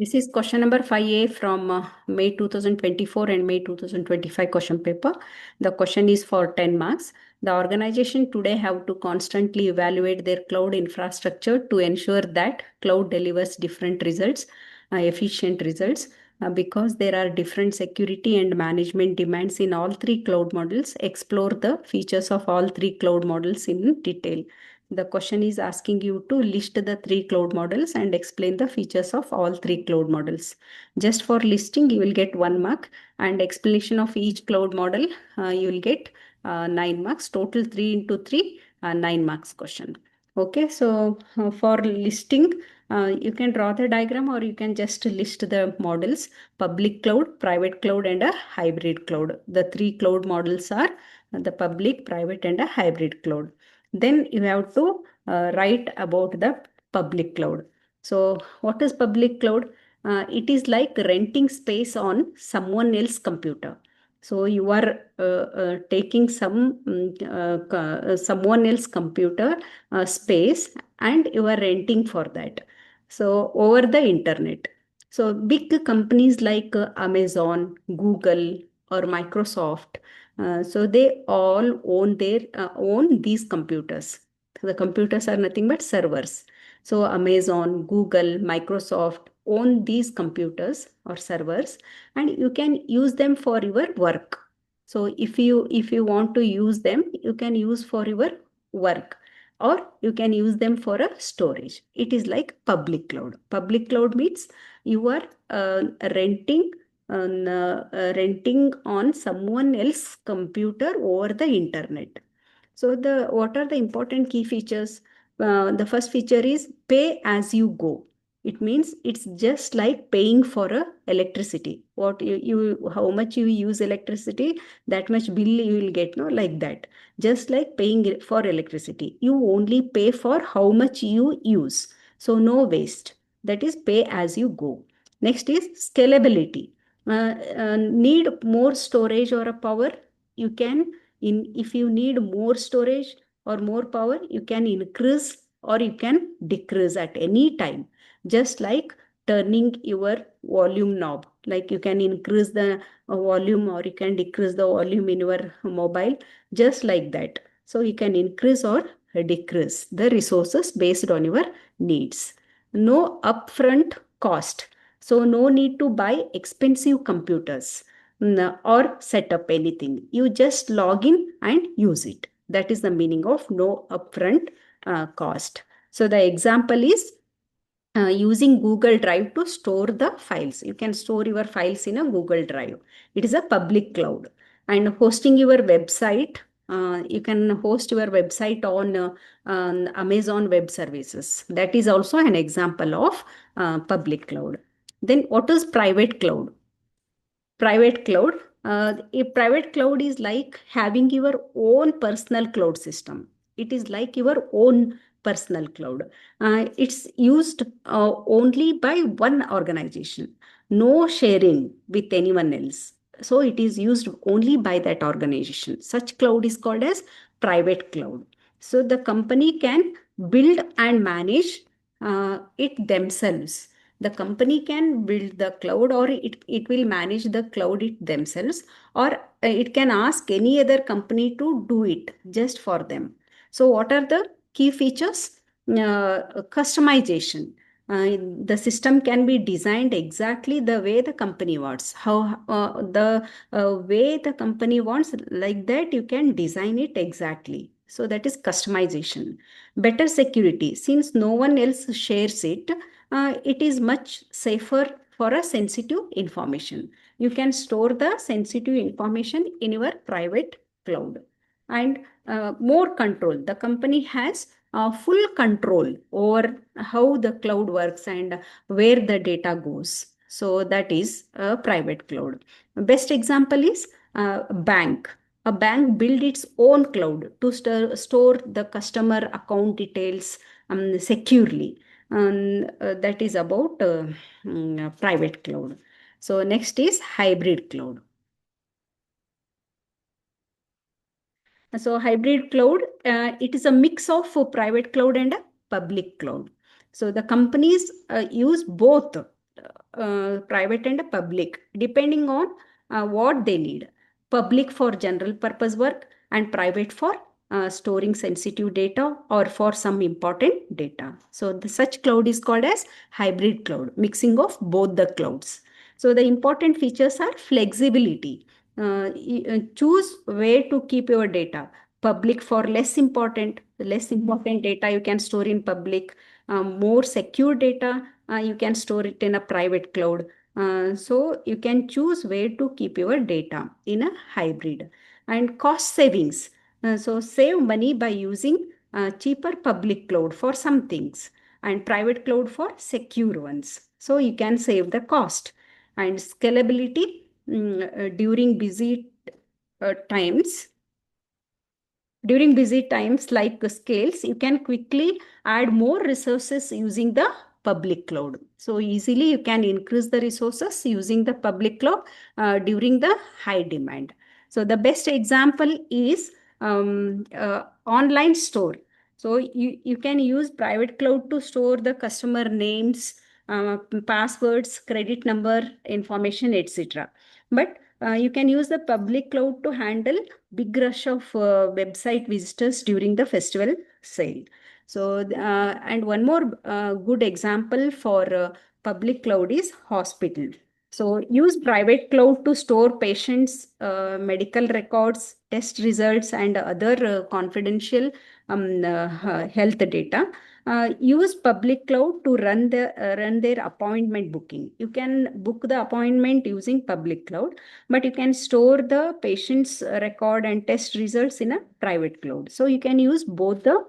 This is question number 5A from May 2024 and May 2025 question paper. The question is for 10 marks. The organization today have to constantly evaluate their cloud infrastructure to ensure that cloud delivers different results, efficient results, because there are different security and management demands in all three cloud models. Explore the features of all three cloud models in detail. The question is asking you to list the three cloud models and explain the features of all three cloud models. Just for listing, you will get 1 mark, and explanation of each cloud model, you will get 9 marks. Total 3 into 3, 9 marks question. Okay, so for listing, you can draw the diagram or you can just list the models: public cloud, private cloud, and a hybrid cloud. The three cloud models are the public, private, and a hybrid cloud. Then you have to write about the public cloud. So what is public cloud? It is like renting space on someone else's computer. So you are taking someone else's computer space, and you are renting for that. So over the internet. So big companies like Amazon, Google, or Microsoft, so they all own these computers. The computers are nothing but servers. So Amazon, Google, Microsoft own these computers or servers, and you can use them for your work. So if you want to use them, you can use for your work, or you can use them for a storage. It is like public cloud. Public cloud means you are renting renting on someone else's computer over the internet. So what are the important key features? The first feature is pay as you go. It means it's just like paying for a electricity. How much you use electricity, that much bill you will get, no, like that. Just like paying for electricity. You only pay for how much you use. So no waste. That is pay as you go. Next is scalability. Need more storage or a power, you can if you need more storage or more power, you can increase or you can decrease at any time, just like turning your volume knob. Like you can increase the volume or you can decrease the volume in your mobile, just like that. So you can increase or decrease the resources based on your needs. No upfront cost. So no need to buy expensive computers or set up anything. You just log in and use it. That is the meaning of no upfront cost. So the example is using Google Drive to store the files. You can store your files in a Google Drive. It is a public cloud. And hosting your website, you can host your website on Amazon Web Services. That is also an example of public cloud. Then what is private cloud? Private cloud. A private cloud is like having your own personal cloud system. It is like your own personal cloud. It's used only by one organization, no sharing with anyone else. So it is used only by that organization. Such cloud is called as private cloud. So the company can build and manage it themselves. The company can build the cloud, or it will manage the cloud it themselves, or it can ask any other company to do it just for them. So what are the key features? Customization. The system can be designed exactly the way the company wants. How the way the company wants, like that you can design it exactly. So that is customization. Better security. Since no one else shares it, it is much safer for a sensitive information. You can store the sensitive information in your private cloud. And more control. The company has full control over how the cloud works and where the data goes. So that is a private cloud. Best example is bank. A bank build its own cloud to store the customer account details securely. That is about private cloud. So next is hybrid cloud. So hybrid cloud, it is a mix of private cloud and a public cloud. So the companies use both private and public, depending on what they need. Public for general purpose work and private for storing sensitive data or for some important data. So such cloud is called as hybrid cloud, mixing of both the clouds. So the important features are flexibility. Choose where to keep your data. Public for less important data you can store in public. More secure data you can store it in a private cloud. So you can choose where to keep your data in a hybrid. And cost savings. So save money by using cheaper public cloud for some things and private cloud for secure ones. So you can save the cost. And scalability during busy times. During busy times like scales, you can quickly add more resources using the public cloud. So easily you can increase the resources using the public cloud during the high demand. So the best example is online store. So you can use private cloud to store the customer names, passwords, credit number, information, etc. But you can use the public cloud to handle big rush of website visitors during the festival sale. So, and one more good example for public cloud is hospital. So, use private cloud to store patients' medical records, test results, and other confidential health data. Use public cloud to run their appointment booking. You can book the appointment using public cloud, but you can store the patient's record and test results in a private cloud. So you can use both the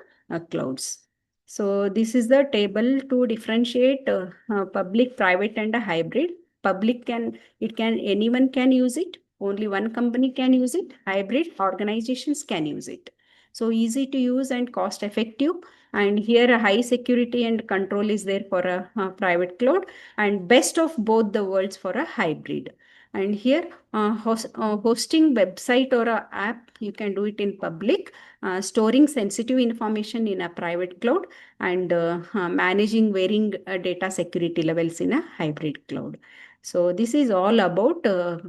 clouds. So this is the table to differentiate public, private, and a hybrid. Public anyone can use it. Only one company can use it. Hybrid organizations can use it. So easy to use and cost effective. And here a high security and control is there for a private cloud, and best of both the worlds for a hybrid. And here hosting website or a app, you can do it in public, storing sensitive information in a private cloud, and managing varying data security levels in a hybrid cloud. So this is all about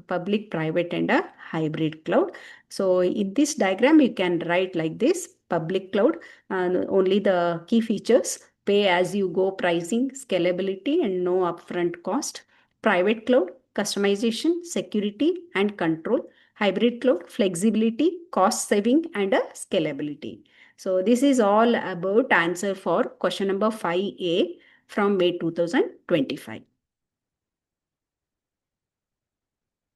public, private, and a hybrid cloud. So in this diagram, you can write like this: public cloud, only the key features, pay as you go pricing, scalability, and no upfront cost. Private cloud, customization, security, and control. Hybrid cloud, flexibility, cost saving, and scalability. So this is all about answer for question number 5A from May 2025.